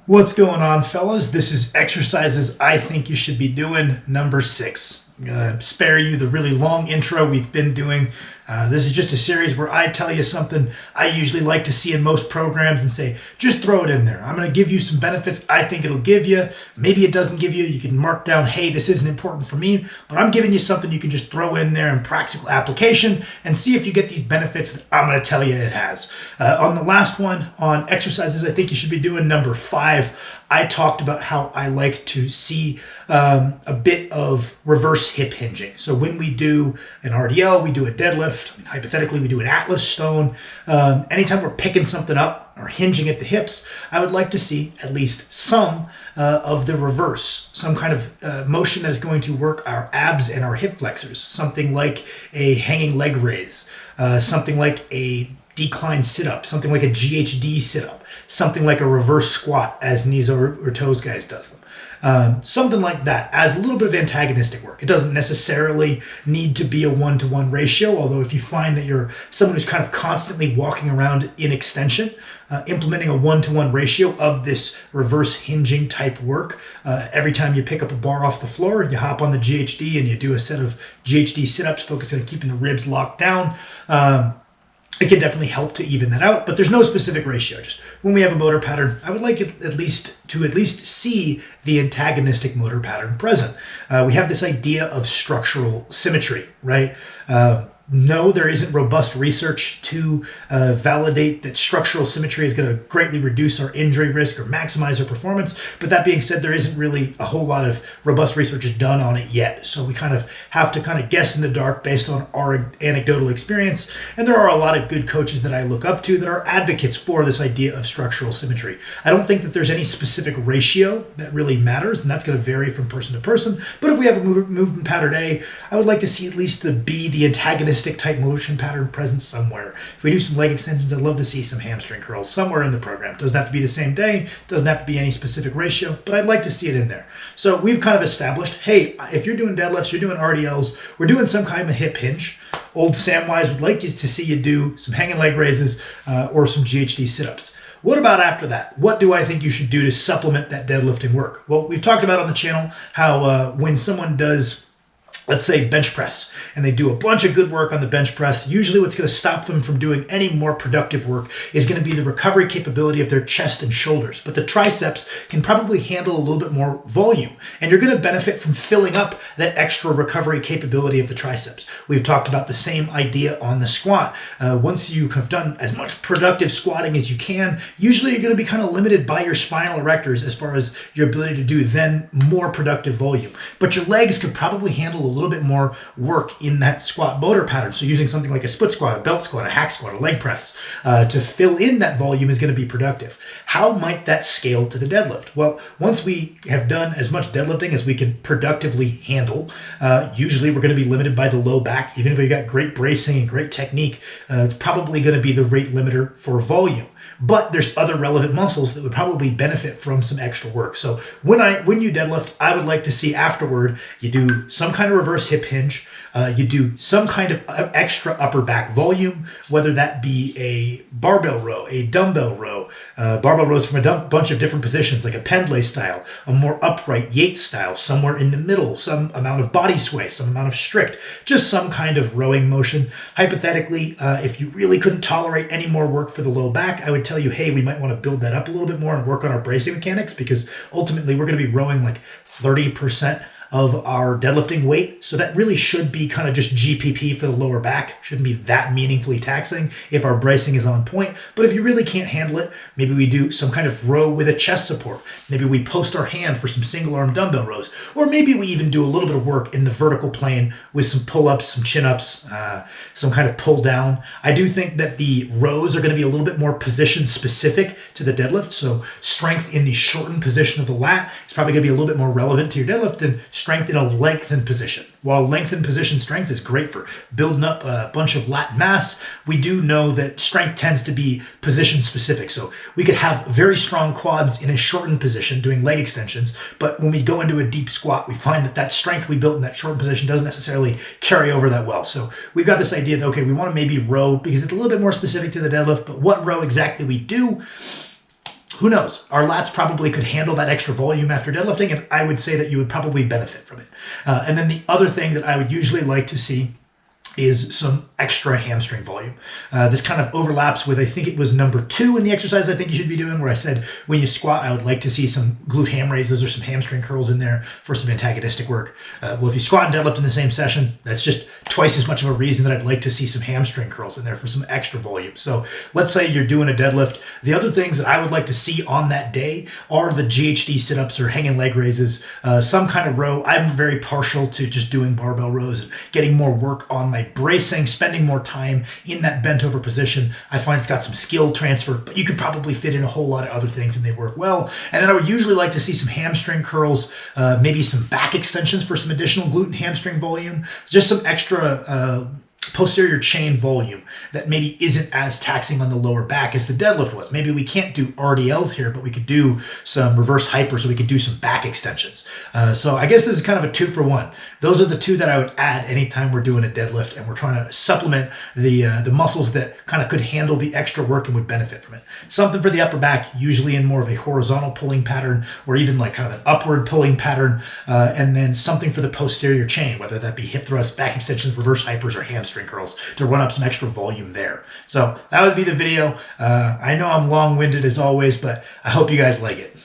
What's going on, fellas? This is exercises I think you should be doing number 6. I'm going to spare you the really long intro we've been doing. This is just a series where I tell you something I usually like to see in most programs and say, just throw it in there. I'm going to give you some benefits I think it'll give you. Maybe it doesn't give you. You can mark down, hey, this isn't important for me, but I'm giving you something you can just throw in there in practical application and see if you get these benefits that I'm going to tell you it has. On the last one, on exercises I think you should be doing, number 5, I talked about how I like to see a bit of reverse hip hinging. So when we do an RDL, we do a deadlift, hypothetically we do an Atlas stone, anytime we're picking something up or hinging at the hips, I would like to see at least some of the reverse, some kind of motion that is going to work our abs and our hip flexors, something like a hanging leg raise, something like a decline sit-up, something like a GHD sit-up, something like a reverse squat as knees or toes guys does them. Something like that as a little bit of antagonistic work. It doesn't necessarily need to be a 1-to-1 ratio, although if you find that you're someone who's kind of constantly walking around in extension, implementing a 1-to-1 ratio of this reverse hinging type work, every time you pick up a bar off the floor, you hop on the GHD and you do a set of GHD sit-ups, focusing on keeping the ribs locked down. It can definitely help to even that out, but there's no specific ratio. Just when we have a motor pattern, I would like it at least see the antagonistic motor pattern present. We have this idea of structural symmetry, right? No, there isn't robust research to validate that structural symmetry is going to greatly reduce our injury risk or maximize our performance. But that being said, there isn't really a whole lot of robust research done on it yet. So we kind of have to kind of guess in the dark based on our anecdotal experience. And there are a lot of good coaches that I look up to that are advocates for this idea of structural symmetry. I don't think that there's any specific ratio that really matters, and that's going to vary from person to person. But if we have a movement pattern A, I would like to see at least the B, the antagonistic type motion pattern present somewhere. If we do some leg extensions, I'd love to see some hamstring curls somewhere in the program. Doesn't have to be the same day, doesn't have to be any specific ratio, but I'd like to see it in there. So we've kind of established, hey, if you're doing deadlifts, you're doing RDLs, we're doing some kind of hip hinge. Old Samwise would like you to see you do some hanging leg raises or some GHD sit-ups. What about after that? What do I think you should do to supplement that deadlifting work? Well, we've talked about on the channel how when someone does, let's say, bench press, and they do a bunch of good work on the bench press, usually what's going to stop them from doing any more productive work is going to be the recovery capability of their chest and shoulders. But the triceps can probably handle a little bit more volume, and you're going to benefit from filling up that extra recovery capability of the triceps. We've talked about the same idea on the squat. Once you have done as much productive squatting as you can, usually you're going to be kind of limited by your spinal erectors as far as your ability to do then more productive volume. But your legs could probably handle a little bit more work in that squat motor pattern. So using something like a split squat, a belt squat, a hack squat, a leg press to fill in that volume is going to be productive. How might that scale to the deadlift? Well, once we have done as much deadlifting as we can productively handle, usually we're going to be limited by the low back. Even if we've got great bracing and great technique, it's probably going to be the rate limiter for volume. But there's other relevant muscles that would probably benefit from some extra work. So when you deadlift, I would like to see afterward, you do some kind of reverse hip hinge, you do some kind of extra upper back volume, whether that be a barbell row, a dumbbell row, barbell rows from a bunch of different positions, like a pendlay style, a more upright Yates style, somewhere in the middle, some amount of body sway, some amount of strict, just some kind of rowing motion. Hypothetically, if you really couldn't tolerate any more work for the low back, I would tell you, hey, we might want to build that up a little bit more and work on our bracing mechanics, because ultimately we're going to be rowing like 30% of our deadlifting weight. So that really should be kind of just GPP for the lower back. Shouldn't be that meaningfully taxing if our bracing is on point. But if you really can't handle it, maybe we do some kind of row with a chest support. Maybe we post our hand for some single arm dumbbell rows. Or maybe we even do a little bit of work in the vertical plane with some pull-ups, some chin-ups, some kind of pull down. I do think that the rows are going to be a little bit more position specific to the deadlift. So strength in the shortened position of the lat is probably going to be a little bit more relevant to your deadlift than strength in a lengthened position. While lengthened position strength is great for building up a bunch of lat mass, we do know that strength tends to be position specific. So we could have very strong quads in a shortened position doing leg extensions, but when we go into a deep squat, we find that that strength we built in that shortened position doesn't necessarily carry over that well. So we've got this idea that, okay, we want to maybe row because it's a little bit more specific to the deadlift, but what row exactly we do, who knows? Our lats probably could handle that extra volume after deadlifting, and I would say that you would probably benefit from it. And then the other thing that I would usually like to see is some extra hamstring volume. This kind of overlaps with, I think it was number 2 in the exercise I think you should be doing, where I said when you squat, I would like to see some glute ham raises or some hamstring curls in there for some antagonistic work. Well, if you squat and deadlift in the same session, that's just twice as much of a reason that I'd like to see some hamstring curls in there for some extra volume. So let's say you're doing a deadlift. The other things that I would like to see on that day are the GHD sit-ups or hanging leg raises, some kind of row. I'm very partial to just doing barbell rows and getting more work on my bracing, spending more time in that bent over position. I find it's got some skill transfer, but you could probably fit in a whole lot of other things and they work well. And then I would usually like to see some hamstring curls, maybe some back extensions for some additional glute and hamstring volume, just some extra posterior chain volume that maybe isn't as taxing on the lower back as the deadlift was. Maybe we can't do RDLs here, but we could do some reverse hyper, so we could do some back extensions. So I guess this is kind of a 2-for-1. Those are the 2 that I would add anytime we're doing a deadlift and we're trying to supplement the muscles that kind of could handle the extra work and would benefit from it. Something for the upper back, usually in more of a horizontal pulling pattern or even like kind of an upward pulling pattern, and then something for the posterior chain, whether that be hip thrusts, back extensions, reverse hypers, or hamstring curls to run up some extra volume there. So that would be the video. I know I'm long-winded as always, but I hope you guys like it.